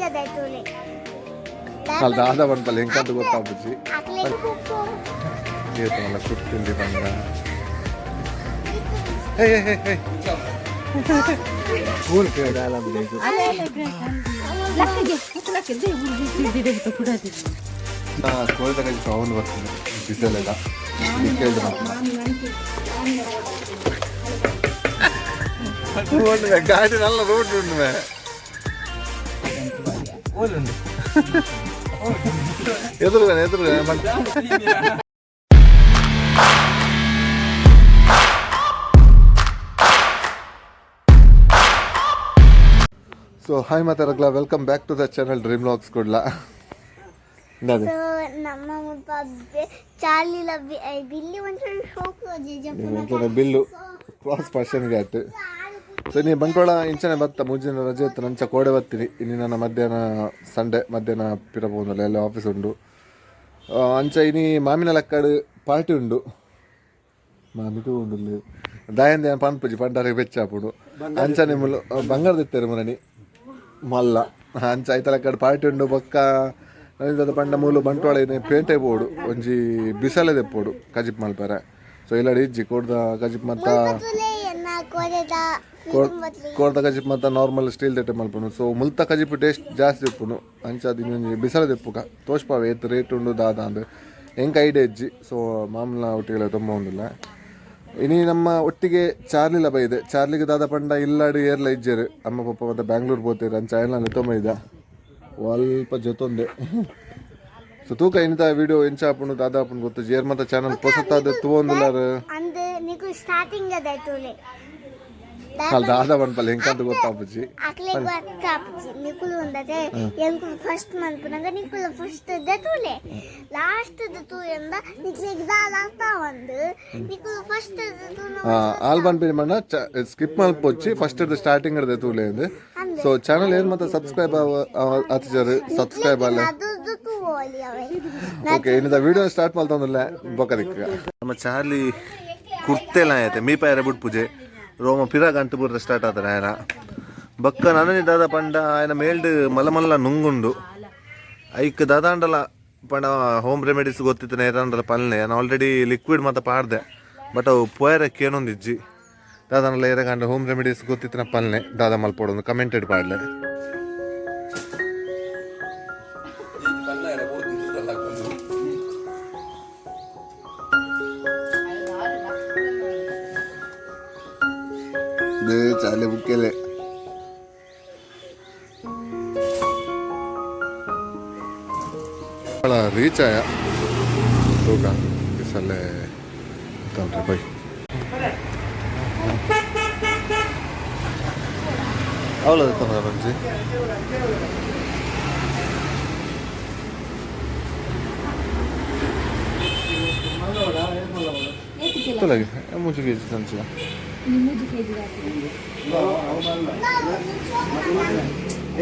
ಅಲ್ಲಿ ದಾದ ಬಂತಲ್ಲ ಹೆಂಗಂತ ಗೊತ್ತಾಗ್ಬಿಚ್ಚಿ ಏತನಲ್ಲ ಕುಟ್ಟಿಂಡಿ ಬಂದ ಊರು ಕೇಳ ಕೋಳಿದಾಗ ಅವನು ಬರ್ತೀನಿ ಬಿಸಿಲೆಲ್ಲ ಗಾಡಿ ನಲ್ಲ ರೋಡ್ ಉಂಟು ಎದುರುಗಾನೆ ಸೊ ಹಾಯ್ ಮಾತಾಡಕ್ಲ welcome back to the channel Dream Vlogs ಕೊಡ್ಲಾ ಬಿಲ್ಲು ಕ್ರಾಸ್ ಪರ್ಸನ್ ಘಾಟ್ ಸೊ ನೀ ಬಂಟ್ವಾಳ ಇಂಚನೆ ಬತ್ತ ಮುಂಜಿನ ರಜೆ ಇತ್ತು ನಂಚ ಕೋಡೆ ಬರ್ತೀನಿ ಇನ್ನು ನನ್ನ ಮಧ್ಯಾಹ್ನ ಸಂಡೇ ಮಧ್ಯಾಹ್ನ ಪಿರಬೋದಲ್ಲ ಎಲ್ಲ ಆಫೀಸ್ ಉಂಡು ಅಂಚ ಇನಿ ಮಾಮಿನ ಲಕ್ಕಡ್ ಪಾರ್ಟಿ ಉಂಡು ಮಾಮಿಟು ಉಂಡು ದಾಯಂದ ಪನ್ಪುಜಿ ಪಂಡಾರಿಗೆ ಬೆಚ್ಚಾಪುಡು ಅಂಚ ನಿಮ್ಮಲು ಬಂಗಾರದಿತ್ತೇರು ಮುರಣಿ ಮಲ್ಲ ಅಂಚ ಐತ ಲಕ್ಕಡ್ ಪಾರ್ಟಿ ಉಂಡು ಬೊಕ್ಕ ನವೀನದ ಪಂಡ ಮೂಲು ಬಂಟ್ವಾಳ ಪೇಂಟೆ ಬೋಡು ಒಂಜಿ ಬಿಸಲೆ ದೆಪ್ಪೋಡು ಕಜಿಪ್ ಮಲ್ಪರೆ ಸೊ ಇಲ್ಲಾಡಿ ಇಜ್ಜಿ ಕೋಡ್ದ ಕಜಿಪ್ ಮತ್ತ ಕೋಡ್ದ ಕಜಿಪ್ ಮತ್ತ ನಾರ್ಮಲ್ ಸ್ಟೀಲ್ ದೆಟ್ಟೆ ಮಲ್ಪನು ಸೊ ಮುಲ್ತ ಕಜಿಪ್ ಟೇಸ್ಟ್ ಜಾಸ್ತಿ ಇಪ್ಪುನು ಅಂಚ ಅದು ಬಿಸಲೆ ದೆಪ್ಪುಗ ತೋಷ್ಪಾವೆ ಏತ್ ರೇಟ್ ಉಂಡು ದಾದ ಅಂದ್ರೆ ಹೆಂಗೆ ಐಡಿಯಾ ಇಜ್ಜಿ ಸೊ ಮಾಮೂಲ ಒಟ್ಟಿಗೆ ತುಂಬ ಒಂದಿಲ್ಲ ಇನಿ ನಮ್ಮ ಒಟ್ಟಿಗೆ ಚಾರ್ಲಿಲ ಬೈದೆ ಚಾರ್ಲಿಗೆ ದಾದ ಪಂಡ ಇಲ್ಲಾಡಿ ಏರ್ಲ ಇಜ್ಜೇರು ಅಮ್ಮ ಪಪ್ಪ ಮತ್ತೆ ಬ್ಯಾಂಗ್ಳೂರ್ ಬೋತೇರು ಅಂಚ ಎಲ್ಲ ತೊಂಬ ಇದ್ದ ಸ್ವಲ್ಪ ಜೊತೊಂದೆ ಸೊ ತೂಕ ಇಂಥ ವಿಡಿಯೋ ಎಂಚ ಆಪುಂಡು ದಾದ ಆಪುಂಡು ಗೊತ್ತು ಜೇರ್ ಮತ್ತೆ ಚಾನಲ್ ಪೊಸತ್ತಾದ ತೂವೊಂದುಲ್ಲಾರ ಅಲ್ಲಿ ದಾದ ಬಂಪಲ್ಲ ಹೆಂಗಂತ ಗೊತ್ತಾಗ್ಬಿಚ್ಚಿ ಫಸ್ಟ್ ಮನ್ಪುನಂಗ ನಿಕುಲ ಫಸ್ಟ್ ದತುಲೆ ಲಾಸ್ಟ್ ದತು ಎಂದ ನಿಕ್ಲೆಗ್ ದಾದ ಒಂದು ನಿಕುಲ ಫಸ್ಟ್ ದತು ಆಲ್ಬನ್ ಪೇ ಮಣ್ಣ ಸ್ಕಿಪ್ ಮಲ್ಪೊಚ್ಚಿ ಫಸ್ಟ್ ಸ್ಟಾರ್ಟಿಂಗ್ ಇರ್ದೆ ತೂಲೆ ಅಂದೆ ಸೊ ಚಾನಲ್ ಏನ್ ಮತ್ತೆ ಸಬ್ಸ್ಕ್ರೈಬ್ ಆತಿಜಾರು ಸಬ್ಸ್ಕ್ರೈಬ್ ಅಲ್ಲ ಓಕೆ ಇನ್ನದ ವಿಡಿಯೋ ಸ್ಟಾರ್ಟ್ ಮಾಡ್ತಂದಿಲ್ಲ ಬೊಕದಿಕ್ಕ ನಮ್ಮ ಚಾರ್ಲಿ ಕುರ್ತೆಲ್ಲ ಐತೆ ಮೀ ಪಾಯರ ಬಿಟ್ಟು ಪೂಜೆ ರೋಮ ಪಿರ ಗಂಟು ಬುರ್ರ ಸ್ಟಾರ್ಟ್ ಆತಾರೆ ఆయన ಬಕ್ಕ ನನನಿ ದಾದ ಪಂಡ ఆయన ಮೇಲ್ಡ್ ಮಲ್ಲ ನುಂಗುಂಡು ಐಕ್ ದಾದಾಂಡಲ ಪಂಡ ಹೋಮ್ ರೆಮಿಡೀಸ್ ಗೊತ್ತಿತ್ತು ನೇರಂಡಲ ಪಲ್ಲೆ ನಾನು ಆಲ್ರೆಡಿ ಲಿಕ್ವಿಡ್ ಮತ್ತೆ ಪಾಡ್ದೆ ಬಟ್ ಅವು ಪೋಯರಕ್ಕೆ ಏನೊಂದಿಜ್ಜಿ ದಾದಾಂಡಲ ಏರಗಂಡ ಹೋಮ್ ರೆಮಿಡೀಸ್ ಗೊತ್ತಿತ್ತು ಪಲ್ಲೆ ದಾದ ಮಲ್ಪೋಡು ಕಮೆಂಟೆಡ್ ಪಾಡ್ಲೆ ಚಾಲೆ ಬುಕ್ಕೆಲೆ ರೀಚ್ ಆಯ ತೂಕ ಬಿಸಲ್ಲೇ ತಂದ್ರೆ ಬೈ ಅವಳ ತಂದ್ರೆ ಬಂಜಿ ತೊಲಗಿ ಮುಚ್ಚು ಕೆ ಜಿ ತಂಚಿಲ್ಲ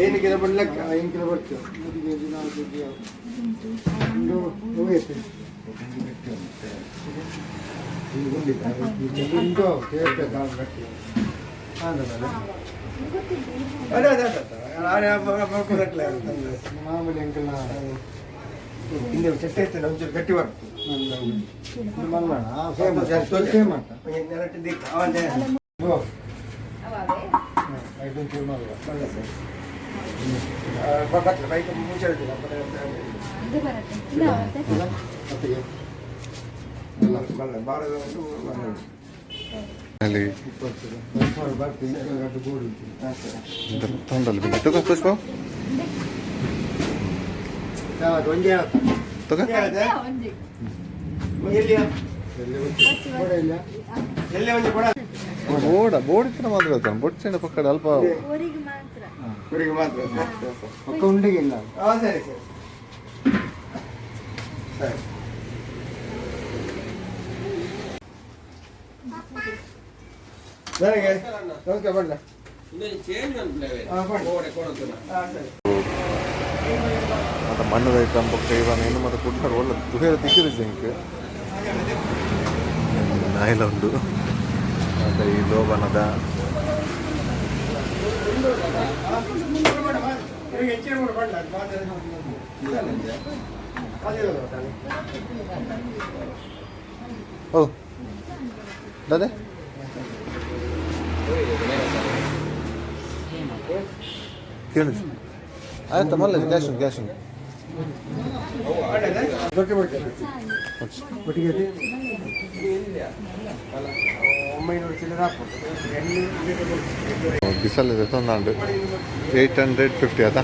ಏನು ಕಿಲೋ ಬರ್ಲಕ್ಕ 5 ಕಿಲೋ ಬರ್ತೀವಿ 3 ಕೆಜಿ 4 ಕೆಜಿ ಹೋಗುತ್ತೆ ಮಾಮೂಲಿ ಅಂಕಲ್ ಹಿಂದೆ ಚಟ್ಟೆ ಇರ್ತದೆ ಒಂಚೂರು ಗಟ್ಟಿ ಬರ್ತದೆ ಮಲ್ಲಣ್ಣ ಪುಷ್ಪ ಬೋಡ ಬೋಡಿತ್ರ ಮಾತ್ರ ಹೇಳ್ತಾನೆ ಬೊಡ್ಚೆಂಡ ಪಕ್ಕದ ಅಲ್ಪ ಪಕ್ಕ ಉಂಡಿಗಿಲ್ಲ ಸರಿ ಸರಿ ನನಗೆ ಓಕೆ ಬಣ್ಣ ಮತ್ತೆ ಮಣ್ಣದ ಐಟಮ್ ಪಕ್ಕ ಇವಾಗ ಏನು ಮತ್ತೆ ಕೊಡ್ತಾರೆ ಒಳ್ಳೆ ತುಹೇರ ತಿಕ್ಕಿದೆ ಜಂಕ್ ನಾಯಿಲ ಉಂಡು ಮತ್ತೆ ಈ ಲೋಬನದ ಓ ದಾದೆ ಕೇಳಿ ಆಯ್ತಾ ಮಲ್ಲ ಕ್ಯಾಶ್ ಬಿಸಲಿದೆ ತೊಂದಾಂಡು 850 ಆಯ್ತಾ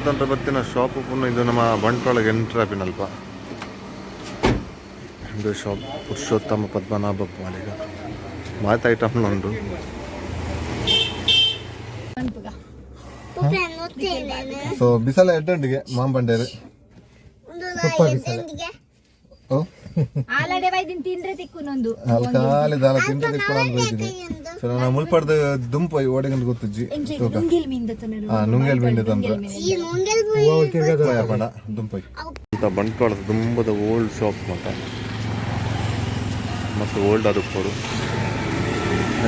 ತಂತ್ರ ಬತ್ತಿನ ಶಾಪ್ ಪುನಃ ಇದು ನಮ್ಮ ಬಂಟ್ವಾಳಗೆ ಎಂಟ್ರ್ ಆಪಿನಲ್ಪ ಇದು ಶಾಪ್ ಪುರುಷೋತ್ತಮ ಪದ್ಮನಾಭ ಮಾಲಿಗ ಮಾತು ಐಟಮ್ ಉಂಟು ಸೊ ಬಿಸಲ ಎಡ್ಡಂಡಿಗೆ ಮಾಂಬಂಡೇರು ಓ ಆಲಡೆ ಬೈದಿನ್ ತಿಂದ್ರೆ ತಿಕ್ಕುನೊಂದು ಕಾಲಿ ದಾಲ ತಿಂದ್ರೆ ತಿಕ್ಕೊಂಡು ಬೈದಿನಿ ಸೊ ನಾನು ಮುಲ್ಪಡ್ದ ದುಂಪ ಓಡಿಗಂದು ಗೊತ್ತಿಜ್ಜಿ ನುಂಗೆಲ್ ಮೀಂದ ತನರು ನುಂಗೆಲ್ ಮಿಂಡೆ ತಂದ್ರೆ ಪಡ ದುಂಪೈ ಅಂತ ಬಂಟ್ವಾಳದ ದುಂಬದ ಓಲ್ಡ್ ಶಾಪ್ ಮತ್ತು ಓಲ್ಡ್ ಅದಕ್ಕೋಡು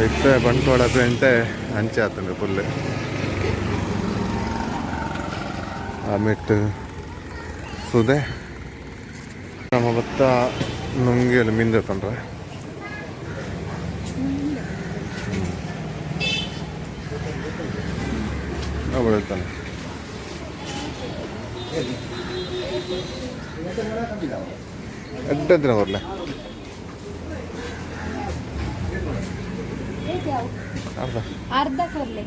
ಇತ್ತೆ ಬಂಟ್ವಾಳ ಎಂಟೆ ಅಂಚೆ ಆತಂಗೆ ಫುಲ್ ಆಮೇಲೆ ಸುದೆ ನಮ್ಮ ಭತ್ತ ನುಂಗಿಯಲ್ಲಿ ಮಿಂದೆ ತಂದ್ರೆ ಹೇಳ್ತಾನೆ ಎಡ್ಡ ದಿನ ಬರಲೆ ಅರ್ಧ ಕೊರ್ಲೆ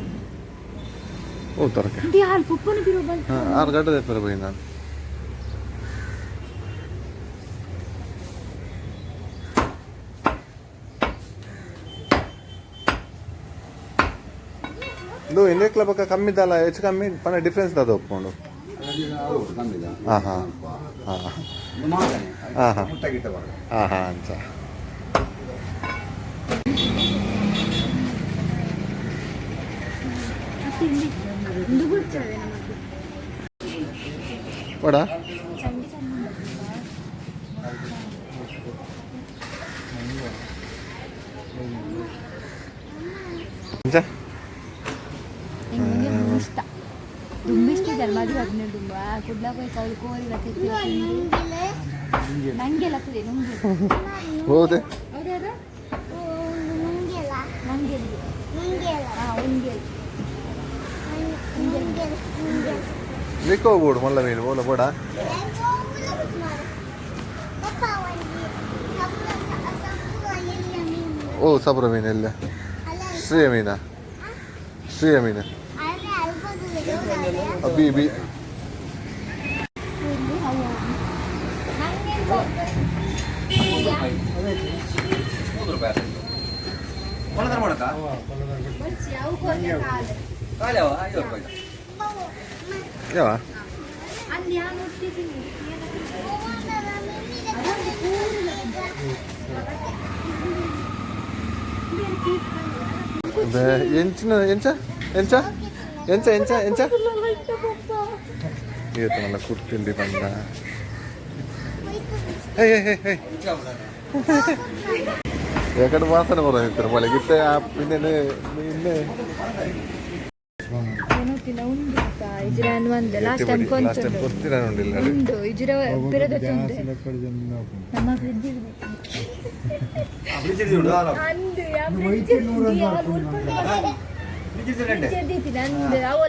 ಓ ತರಕೆ 6 ಗಂಟೆ ಪರ ಬೈ ನಾನು ಇದು ಇನ್ನೇಕ್ಲ ಪಕ್ಕ ಕಮ್ಮಿ ಇದ್ದಲ್ಲ ಹೆಚ್ಚು ಕಮ್ಮಿ ಪನ ಡಿಫ್ರೆನ್ಸ್ ಅದು ಒಪ್ಕೊಂಡು ಹಾಂ ಹಾಂ ಹಾಂ ಹಾಂ ಹಾಂ ಹಾಂ ಹಾಂ ಅಂತ ಪಡ ಇಷ್ಟ ತುಂಬ ಇಷ್ಟ ಇದೆ ಮದುವೆ ಆದ್ಮೇಲೆ ತುಂಬ ಕುಡ್ಲ ಹೋಗಿ ಕೌಲ್ ಕೋರಿ ನಂಗೆಲ್ಲ ಆಗ್ತದೆ ನುಂಗೆ ಹೌದೇ ಹೌದಾದ ಬೋಡು ಮಲ್ಲ ಮೀನು ಬೋಲ ಬೋಡ ಓ ಸಬ್ರ ಮೀನು ಎಲ್ಲ ಶ್ರೀಯ ಮೀನ ಅಬಿ ಬಿ ಯಾವ ಎಂಚಿನ ಎಂಚ ಎಂಚ ಎಂಚ ಎಂಚ ಎಂಚ ಇವತ್ತು ನನ್ನ ಕುರ್ತಿಂಡಿ ಬಂದ ಯಾಕಡೆ ವಾಸನೆ ಬರೋದಿತ್ತು ಮಳೆಗಿತ್ತೆ ಇನ್ನೇನು ಇನ್ನೇ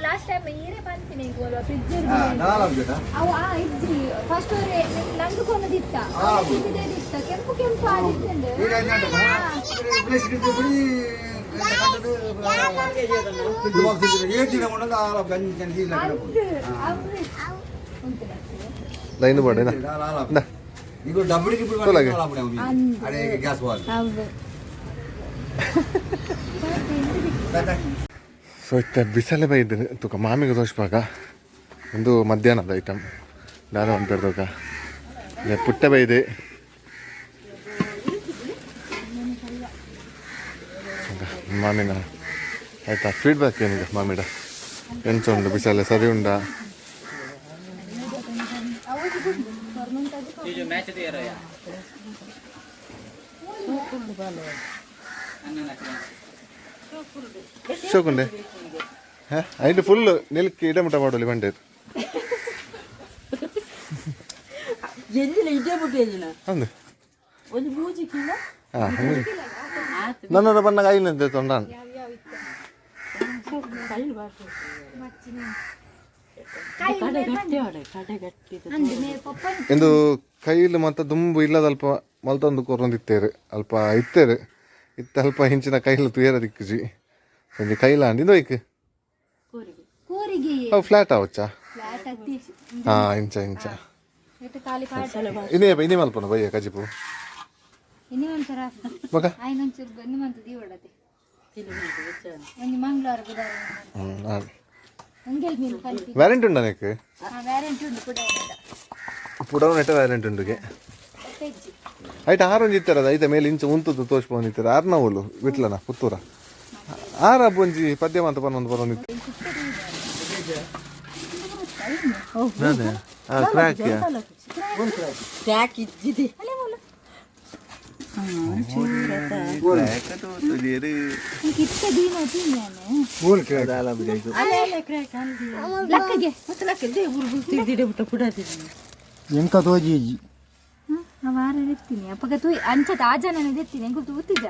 ಲಾಸ್ಟ್ ಟೈಮ್ ಈರೇ ಬಂತೀನಿ ಫ್ರಿಜ್ ಅವು ಇದ್ರಿ ಫಸ್ಟ್ ನಂದು ಕೊನದಿತ್ತ ಕೆಂಪು ಕೆಂಪು ಆಗಿತ್ತಂದ್ರೆ ಲೈನ್ ಬಾಡೇನಾ ಸೊ ಇತ್ತ ಬಿಸಲೆ ಬೈದು ತುಕ ಮಾಮಿಗೆ ತೋರಿಸ್ಪಾಗ ಒಂದು ಮಧ್ಯಾಹ್ನದ ಐಟಮ್ ನಾನು ಒಂದು ಬೆಳೆದೋಗ ಪುಟ್ಟ ಬೈದೆ ಮಾಮಿನ ಆಯ್ತಾ ಫೀಡ್ಬ್ಯಾಕ್ ಏನಿದೆ ಮಾಮಿಡ ಎಂಚ ಉಂಡು ಬಿಸಲೆ ಸರಿ ಉಂಡ ಶೋಕುಂಡೆ ಐದು ಫುಲ್ ನೆಲಕ್ಕೆ ಇಡಮುಟ ಮಾಡೋಲಿ ಬಂಡೆ ಅಂದು ನನ್ನ ಬಣ್ಣ ಕೈಲಿಂದ ತೊಂಡಾನು ಇಂದು ಕೈಲು ಮತ್ತು ದುಂಬು ಇಲ್ಲದ ಅಲ್ಪ ಮಲ್ತೊಂದು ಕೊರೊಂದಿತ್ತೇರು ಅಲ್ಪ ಇತ್ತೇರು ಇತ್ತ ಅಲ್ಪ ಹಿಂಚಿನ ಕೈಲು ತುಯರ ದಿಕ್ಕುಜಿ ಒಂಜಿ ಕೈಲಾಂಡಿ ಇಂದು ಐಕ್ ಅವು ಫ್ಲಾಟ್ ಆವಚ್ಚ ಇಂಚ ಇಂಚ ಇನ್ನೇ ಮಲ್ಪನ ಬಯ್ಯ ಕಜಿಪು ಮಗ ವ್ಯಾರೆಂಟಿ ಉಂಡ ನೀಕು ಪುಡವ್ ನೆಟ್ಟ ವ್ಯಾರೆಂಟಿ ಉಂಡುಗೆ ಐಟ ಆರೊಂದು ಇತ್ತಾರದ ಐತ ಮೇಲೆ ಇಂಚ ಉಂತದ್ದು ತೋರಿಸ್ಬೋದಿತ್ತಾರೆ ಆರ್ನವಲು ಬಿಟ್ಲನ ಪುತ್ತೂರ ಆರ ಒಂಜಿ ಪದ್ಯ ಮಾತ ಪನ್ನೊಂದು ಬರೋಂದಿತ್ತು ಕ್ರ್ಯಾಕ್ ಎಂತ ತೋಜಿ ಎತ್ತೀನಿ ಅಪ್ಪಗ ತೂ ಅಂಚದ ಆ ಜನ ಎತ್ತೀನಿ ಹೆಂಗ್ ತೂತಿದ್ದ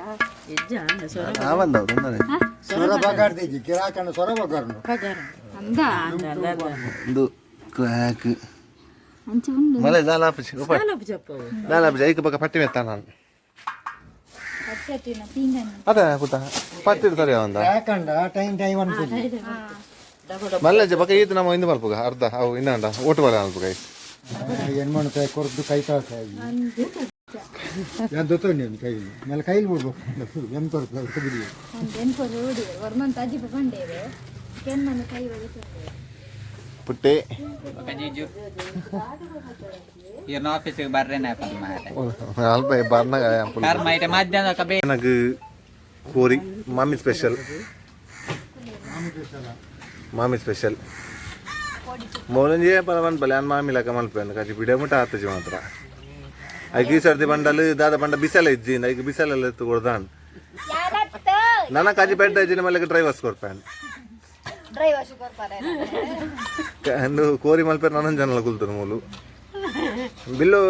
ಸ್ವರ ಬಗಾಡ್ತಿದ್ದಿ ಕಿರಾಕಣ್ಣ ಸ್ವರ ಬಗಾರ್ನು ಅಂದ ಕ್ರ್ಯಾಕ್ ಅಂಚ ಉಂಡು ಮಳೆ ದಾಲಾಪಿ ದಾಲಾಪಿ ಐಕ ಬಗ ಪಟ್ಟಿ ಮೆತ್ತ ನಾನು ಪಟ್ಟೆಟ್ಟಿನ ತಿಂಗನ ಅದ ಪುತ್ತ ಪಟ್ಟಿಡ್ತಾರೆ ಅವಂದ ಯಾಕಂಡ ಟೈಮ್ ಅನ್ಕೋದು ಮಲ್ಲೆಜ ಬಕ ಈತ ನಮ್ಮ ಹಿಂದೆ ಮಲ್ಪುಗ ಅರ್ಧ ಅವು ಇನ್ನಂಡ ಓಟು ಬಲ ಮಲ್ಪುಗ ಹೆಣ್ಮಣ್ಣು ಕೈ ಕೊರದ್ದು ಕೈ ತಾಳ್ತಾ ದೊತ್ತೋ ನೀವು ಕೈ ಮೇಲೆ ಕೈಲಿ ಬಿಡ್ಬೇಕು ಎನ್ ಕೊರತು ಬಿಡಿ ವರ್ಮಂತ ಅಜ್ಜಿ ಬಂಡೇವೆ ಕೆಮ್ಮನ್ನು ಕೈ ಒಳಗೆ ಪುಟ್ಟೆ ಇರ್ನ ಆಫೀಸಿಗೆ ಬರ್ರೇನೆ ಅಲ್ಪ ಬರ್ನಾಗ ನನಗೆ ಕೋರಿ ಮಾಮಿ ಸ್ಪೆಷಲ್ ಮೌನಂಜಿ ಪರವನ್ ಬಲ್ಯಾನ್ ಮಾಮಿ ಲಕ ಮಲ್ಪೇನು ಕಾಜಿ ಬಿಡಮುಟ ಆತಜಿ ಮಾತ್ರ ಐಕ್ ಈ ಸರ್ತಿ ಬಂಡಲು ದಾದ ಬಂಡ ಬಿಸಲ ಇಜ್ಜಿಂದ ಐಕ್ ಬಿಸಲೆಲ್ಲ ಎತ್ತು ಕೊಡ್ದಾನ್ ನನ್ನ ಕಾಜಿ ಪೆಟ್ಟ ಇಜ್ಜಿನ ಮೇಲೆ ಡ್ರೈವರ್ಸ್ ಕೊಡ್ಪೇನ್ ಕೋರಿ ಮಲ್ಪೇರ್ ನನ್ನ ಜನ ಕುಲ್ತರು ಮೂಲು ಬಿಲ್ಲು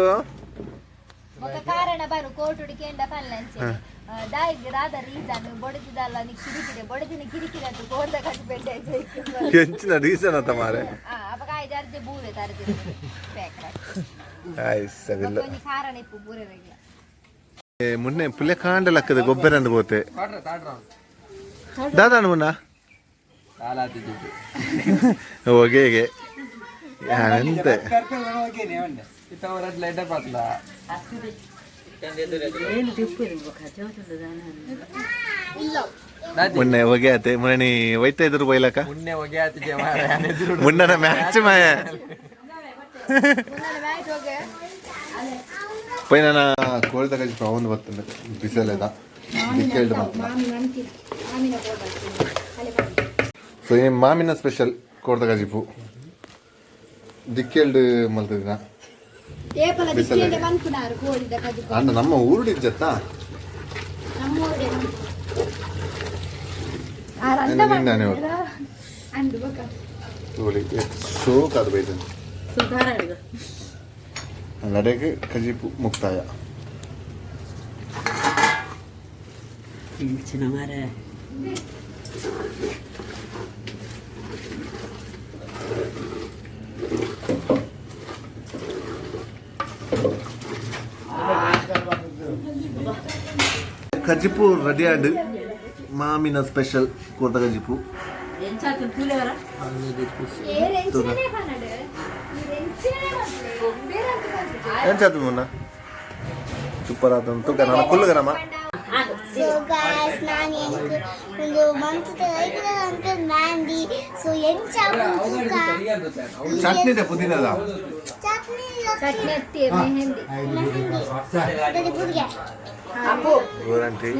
ಕಾರಣ ಬರು ಕೋಟುಡಿ ಕೇಂದ್ರ ಪಲ್ಲಂಚೆ ದಾಯಿಗೆ ರಾದ ರೀಸನ್ ಬಡದಿದಲ್ಲ ನೀ ಕಿರಿಕಿರಿ ಬಡದಿನ ಕಿರಿಕಿರಿ ಅಂತ ಕೋರ್ದ ಕಟ್ಟಿ ಬೆಡ್ಡೆ ಹೆಂಚಿನ ರೀಸನ್ ಅಂತ ಮಾರೆ ಅಪಕಾಯ ಜಾರ್ಜೆ ಬೂರೆ ತಾರ್ಜೆ ಆಯ್ಸವಿಲ್ಲ ಕಾರಣ ಇಪ್ಪು ಬೂರೆ ರೆಗ್ಲ ಮುನ್ನೆ ಪುಲ್ಲೆ ಕಾಂಡ ಲಕ್ಕದ ಗೊಬ್ಬರ ಬೋತೆ ದಾದಾನು ಮುನ್ನ ಹೋಗೇಗೆ ಅಂತೆ ಮೊನ್ನೆ ಹೊಗೆ ಆತೆ ಮೊನ್ನೆ ಒಯ್ತಾ ಇದ್ರು ಬೈಲಕ ಮುನ್ನನ ಮ್ಯಾಚ್ ಮಾಯ ಪೈ ನನ್ನ ಕೋಳಿದ ಕಜಿ ಒಂದು ಬರ್ತಂದೆ ಬಿಸಲೆದ ದಿಕ್ಕೇಳ್ದು ಸೊ ಈ ಮಾಮಿನ ಸ್ಪೆಷಲ್ ಕೋಡ್ದ ಕಜಿಪು ದಿಕ್ಕೇಳ್ದು ಮಲ್ತಿದ್ನ ಅಣ್ಣ ನಮ್ಮ ಊರುಡಿಜ್ಜತ್ತ ಶೋಕ್ ಅದು ಬೈದ ನಡೆಗೆ ಕಜಿಪು ಮುಕ್ತಾಯ ಕಜಿಪು ರೆಡಿ ಆಡು ಮಾಮಿನ ಸ್ಪೆಷಲ್ ಕೋರ್ದ ಕಜಿಪು ಎಂಚಾತು ಮುನ್ನ ಸೂಪರ್ ಆದಂತು ನಾನು ಕುಲ್ಲುಗರಮ್ಮ So guys, ನಾನು ಒಂದು ಮಂತ್ ಅಂತ ಮ್ಯಾಂಡಿ ಸೊ ಚಟ್ನಿ ಇದೆ ಪುದೀನದ ಚಟ್ನಿ ಮೆಹಂದಿ ಗೋರಂಟಿ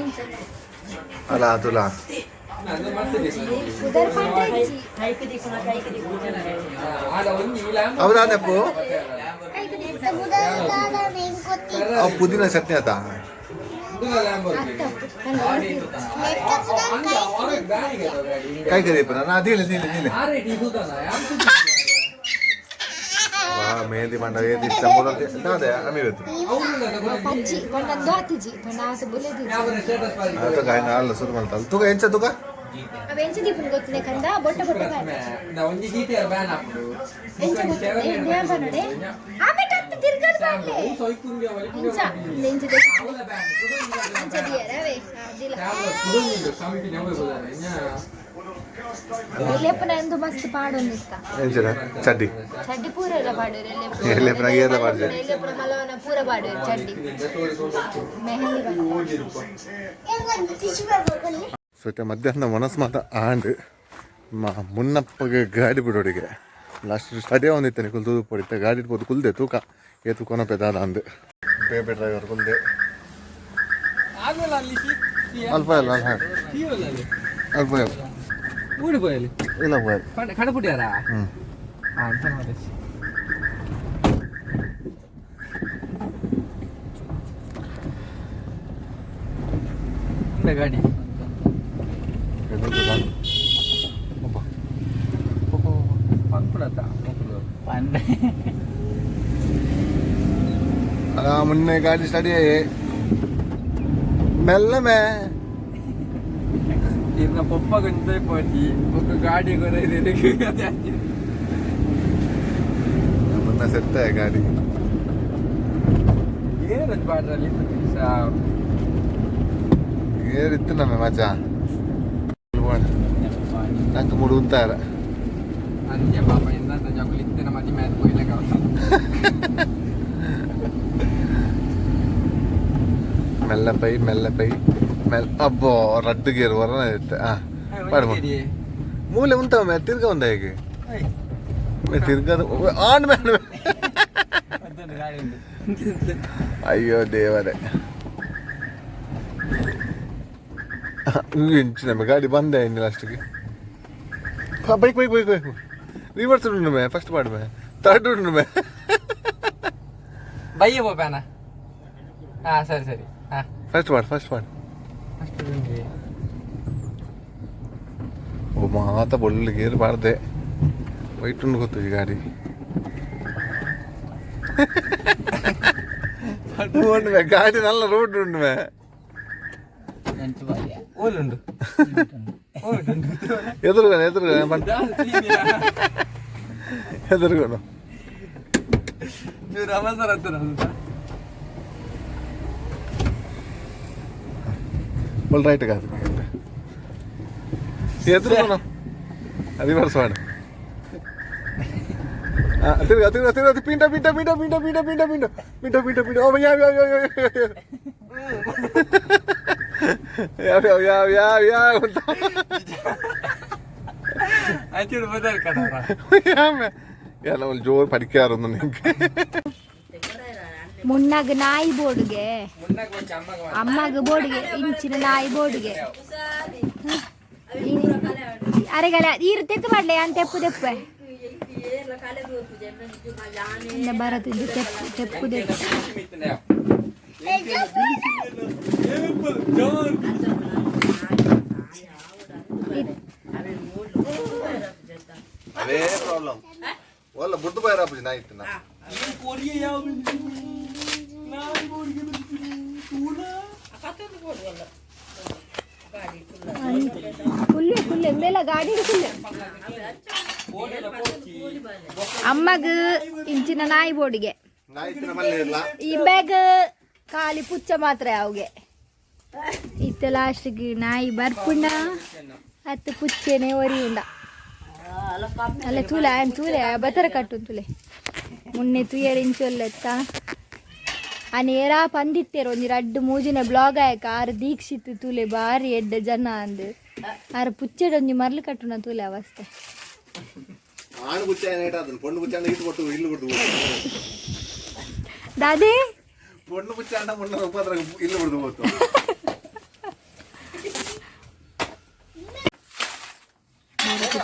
ಅಲ್ಲ ತುಲಾ ಹೌದಾದಪ್ಪು ಪುದೀನ ಚಟ್ನಿ ಆತ काय करे पण ना दिले मेहंदी मांडा येत समोर दादा आम्ही येतो आता काय ना आलं सर म्हणतात तू काय यांच्या तू का मस्त पाडून चड्डी चड्डी पूरेला पाडू मला पूरा पाडू चड्डी ಸೊ ಇತ್ತ ಮಧ್ಯಾಹ್ನ ಮನಸ್ಮಾತ ಆಂಡ್ ಮುನ್ನಪ್ಪಗೆ ಗಾಡಿ ಬಿಡೋಡಿಗೆ ಲಾಸ್ಟ್ ಸ್ಟಡಿಯ ಒಂದಿತ್ತೇನೆ ಕುಲ್ದು ಪಡಿತ್ತೆ ಗಾಡಿ ಇಟ್ಬೋದು ಕುಲ್ದೆ ತೂಕ ಏತು ಕೊನ ಪೆದಾದ ಅಂದು ಬೇಬೆ ಡ್ರೈವರ್ ಕುಲ್ದೆ ಅಲ್ಪ ಇಲ್ಲ ಅಲ್ಪ ಊಡಿపోయాలి ಇಲ್ಲ ಹೋಯ್ కడపుట్టారా ಗಾಡಿ मुन्ने गाड़ी स्टार्ट है మెల్ల మే ఇన్న పప్ప గంటైపోయి ఒక గాడి కొనేది मुन्ना सेट है गाड़ी ಏನ್ ಬಾಡ್ರಲ್ಲಿ ಗೇರ್ ಇತ್ತು ನಮ್ಮ ಮಜ ನಂಗೆ ಮುಡುತ್ತಾರೆ ಅಂತ್ಯ ಪಾಪ ಎಂತ ಜಗುಲಿತ್ತಿನ ಮದಿ ಮೇಲೆ ಕೊಯ್ಲಕ್ಕೆ మెల్ల పై అబ్బో రడ్డు గేరు వరన పడమ మూలే ఉంటావు మే తిరగా ఉందా ಹೇಗೆ ತಿರ್ಗದು ಆನ್ ಮೇಲೆ ಅಯ್ಯೋ ದೇವರೇ ಇಂಚಿನ ಗಾಡಿ ಬಂದೆ ಇನ್ನು ಲಾಸ್ಟಿಗೆ ಬೈಕ್ ರಿವರ್ಸ್ ಉಂಡು ಮೇ ಫಸ್ಟ್ ಮಾಡು ಮೇ ಥರ್ಡ್ ಉಂಡು ಮೇ ಬೈಯ ಹೋಗ್ಯಾನ ಹಾಂ ಸರಿ ಹಾಂ ಫಸ್ಟ್ ಮಾಡು ಓ ಮಾತ ಬೊಳ್ಳು ಗೇರು ಬಾರ್ದೆ ವೈಟ್ ಉಂಡು ಗೊತ್ತು ಈ ಗಾಡಿ ಉಂಡು ಮೇ ಗಾಡಿ ನಲ್ಲ ರೋಡ್ ಉಂಡು ಮೇ ಓಲುಂಡು ಎದುರುಗೋಣ ಚೂರು ಅವಸರ ಒಳ್ಳೆ ರೈಟ್ ಕಾದು ಎದುರುಗೋಣ ರಿವರ್ಸ್ ಮಾಡು ತಿರ್ಗ ಪಿಂಡ ಯಾವ അച്ചോട് ബദൽക്കടാ ಎಲ್ಲ ಒಂದು ಜೋರು ಪಡಿಕಾರೊಂದು ನಿಂಗೆ ಮುನ್ನಾಗ ನಾಯಿ ಬೋರ್ಡ್ಗೆ ಅಮ್ಮಗ ಬೋರ್ಡ್ಗೆ ಇಂಚಿನ ನಾಯಿ ಬೋರ್ಡ್ಗೆ ಅರೆಗಲ ಈರು ತೆತ್ತು ಮಾಡ್ಲೆ ಅಂತ ತೆಪ್ಪು ಬರತ್ತಿದ್ದು ತೆಪ್ಪು ಅದೇ ಪ್ರಾಬ್ಲಮ್ ಒಲ್ಲ ಬುಡ್ಡು ಬಾಯ್ ರಾಪುಜಿ ನಾ ಇತ್ತು ಫುಲ್ಲೆ ಮೇಲೆ ಗಾಡಿ ಅಮ್ಮಗ ಇಂಚಿನ ನಾಯಿ ಬೋರ್ಡ್ಗೆ ಈ ಬ್ಯಾಗ್ ಖಾಲಿ ಪುಚ್ಚ ಮಾತ್ರ ಅವಗೆ ಇತ್ತ ಲಾಸ್ಟ್ಗೆ ನಾಯಿ ಬರ್ಪುಂಡ ಹತ್ತು ಪುಚ್ಚೆನೆ ಒರಿ ಉಂಡ ಅಲ್ಲ ತೂಲೆ ಬತರ ಕಟ್ಟು ತುಲೆ ಮುನ್ನೆ ತುಯರ್ ಇಂಚೊಲ್ಲೆತ್ತ ಅನೇರಾ ಪಂದಿತ್ತೇರು ಒಂಜಿ ರಡ್ಡು ಮೂಜಿನ ಬ್ಲಾಗ್ ಆಯಕ ಆರು ದೀಕ್ಷಿತ್ ತುಲೆ ಬಾರಿ ಎಡ್ಡ ಜನ ಅಂದ್ ಆರು ಪುಚ್ಚೆಡ್ ಒಂಜಿ ಮರ್ಲು ಕಟ್ಟುನ ತುಲೆ ಅವಸ್ಥೆ ದಾದಿ பொண்ணு புச்சாண்டா முன்ன உட்கார்ந்து இல்ல விடுது போतो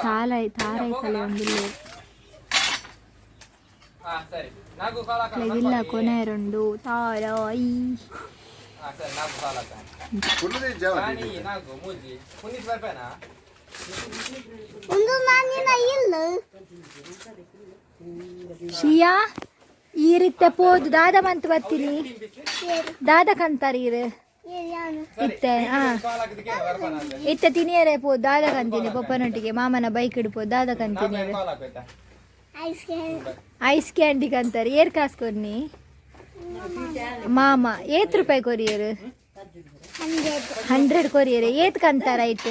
ತಾರೈ ತಲೆ ಒಂದಿಲ್ಲ ಸರಿ ನಾಗು ಕಾಲ ಇಲ್ಲ ಕೊನೆ రెండు ತಾರಾಯಿ ಸರಿ ನಾಗು ಕಾಲ ರಾಣಿ ನಾಗು ಮೂಜಿ ಪುನೀತ್ ಬರ್ಬೇನಾ ಒಂದು ನಾನಿನ ಇಲ್ಲ ಶಿಯಾ ಈ ರೀತಿ ಪೋದು ದಾದ ಮಂತ್ ಬರ್ತೀನಿ ದಾದ ಕಂತಾರ ಇರು ಇತ್ತೆ ಇತ್ತೆ ತಿನಿಯರೇ ಪೋದು ದಾದ ಕಂತೀನಿ ಪಪ್ಪನೊಟ್ಟಿಗೆ ಮಾಮನ ಬೈಕ್ ಹಿಡ್ಪೋದು ದಾದ ಕಂತೀನಿ ಐಸ್ ಕ್ಯಾಂಡಿ ಕಂತಾರೆ ಏರ್ ಕಾಸ್ಕೊರ್ನಿ ಮಾಮ ಏತ್ ರೂಪಾಯಿ ಕೊರಿಯರು 100 ಕೊರಿಯರು ಏತ್ ಕಂತಾರ ಐಟ್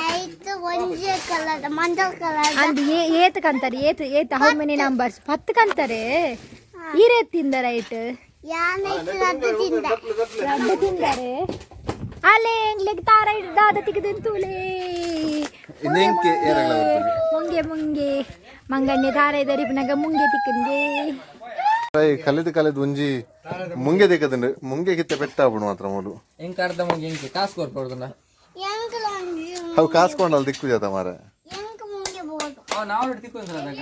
ಆಯ್ತು ಒಂಜೆ ಕಲರ್ ಮಂಜಲ್ ಕಲರ್ ಅಂದ್ ಏತ್ ಕಂತಾರೆ ಏತ್ ಹೌ ಮೆನಿ ನಂಬರ್ಸ್ 10 ಕಂತಾರೆ ಈರೇತ್ ತಿಂದಾರ ಐಟ್ ಯಾನೈತು ರದ್ದು ತಿಂದಾರೆ ಅಲ್ಲೇ ಎಂಗ್ಲಿಗೆ ತಾರ ದಾದ ತೆಗೆದಂತೂಲೇ ಇನ್ನೇಂಕೆ ಏರಗಳ ಬರ್ತದೆ ಮುಂಗೆ ಮಂಗಣ್ಣೆ ತಾರ ಇದರಿಪಿನಾಗ ಮುಂಗೆ ತಿಕ್ಕಂಗೆ ಕಲೆದು ಒಂಜಿ ಮುಂಗೆ ತೆಗದಂಡು ಮುಂಗೆ ಕಿತ್ತೆ ಪೆಟ್ಟಾಗ್ಬಿಡು ಮಾತ್ರ ಮೂಲು ಹೆಂಗ್ ಕಡ್ದ ಮುಂಗೆ ಹೆಂಗೆ ಕಾಸು ಕೊಡ್ಬೋದಲ್ಲ ಎಂಕಲ ಅವು ಕಾಸ್ಕೊಂಡಲ್ಲಿ ದಿಕ್ಕು ಜಾತ ಮಾರ ಎಂಕ ಮುಂಗೆ ಬೋದು ನಾವು ತಿಕ್ಕೊಂಡ್ರಾಗ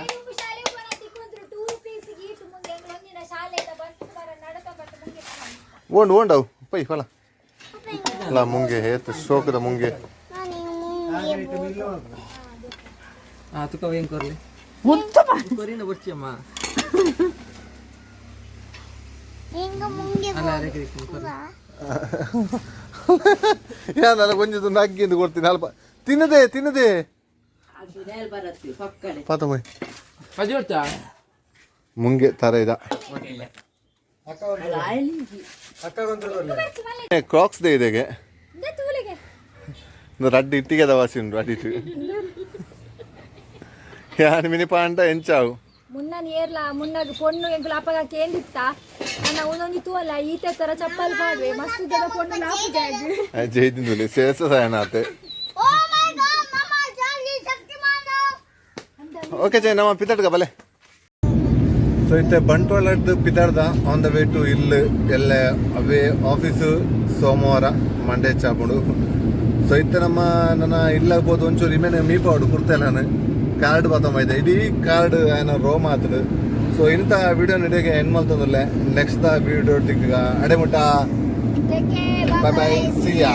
ಓಂಡು ಅವು ಪೈ ಫಲ ಅಲ್ಲ ಮುಂಗೆ ಹೇತು ಶೋಕದ ಮುಂಗೆ ತುಕ ಹೆಂಗ್ ಕೊರ್ಲಿ ಕೊರಿನ ಬರ್ಚಿಯಮ್ಮ ಎಂಕ ಮುಂಗೆ ಅಲ್ಲ ಅದಕ್ಕೆ ಯಾನಲ್ಲ ಕೊಂಚ ನಗ್ಗಿಂದು ಕೊಡ್ತೀನಿ ಅಲ್ಪ ತಿನ್ನದೆ ಪಾತ ಮೈ ಪಜೋರ್ಚಾ ಮುಂಗೆ ತರ ಇದ ಕ್ರಾಕ್ಸ್ ದೇ ಇದೆಗೆ ರಡ್ಡಿ ಇಟ್ಟಿಗೆ ವಾಸಿ ಉಂಟು ಅಡಿಟ್ಟು ಯಾನ್ ಮಿನಿಪ ಅಂಟ ಎಂಚಾವು ಮುನ್ನ ಏರ್ಲ ಮುನ್ನಾಗ ಪೊಣ್ಣು ಎಂಕುಲು ಅಪ್ಪಗ ಕೇಂದಿತ್ತ ನನ್ನ ಒಂದೊಂದು ತೂವಲ್ಲ ಈತ ತರ ಚಪ್ಪಲ್ ಪಾಡ್ವೆ ಮಸ್ತ್ ಜನ ಪೊಣ್ಣು ನಾಪು ಜಾಗ ಜೈದಿಂದು ಸೇಸ ಸಾಯನಾತೆ ಓ ಮೈ ಗಾಡ್ ಮಮ್ಮ ಜಾಲಿ ಶಕ್ತಿಮಾನ ಓಕೆ ಜೈ ನಮ್ಮ ಪಿತಡ್ಗ ಬಲೆ ಸೊ ಇತ್ತೆ ಬಂಟ್ವಾಳದ್ದು ಪಿತಾಡ್ದ ಆನ್ ದ ವೇ ಟು ಇಲ್ಲಿ ಎಲ್ಲ ಅವೇ ಆಫೀಸು ಸೋಮವಾರ ಮಂಡೇ ಚಾಪುಂಡು ಸೊ ಇತ್ತೆ ನನ್ನ ಇಲ್ಲಾಗ್ಬೋದು ಒಂಚೂರು ಇಮೇನೆ ಮೀಪಾಡು ಕುರ್ತೆಲ್ಲಾನು ಕಾರ್ಡ್ ಬತ್ತಮ್ಮ ಇದೆ ಇಡೀ ಕಾರ್ಡ್ ಏನೋ ರೋ ಮಾತಡು ಸೊ ಇಂಥ ವಿಡಿಯೋ ನಡೆಯೋಕೆ ಹೆಣ್ಣು ಮಲ್ತದಲ್ಲೇ ನೆಕ್ಸ್ಟ್ ವಿಡಿಯೋ ಅಡೆಮುಟ್ಟ Take care, bye bye bye-bye. ಸಿಯಾ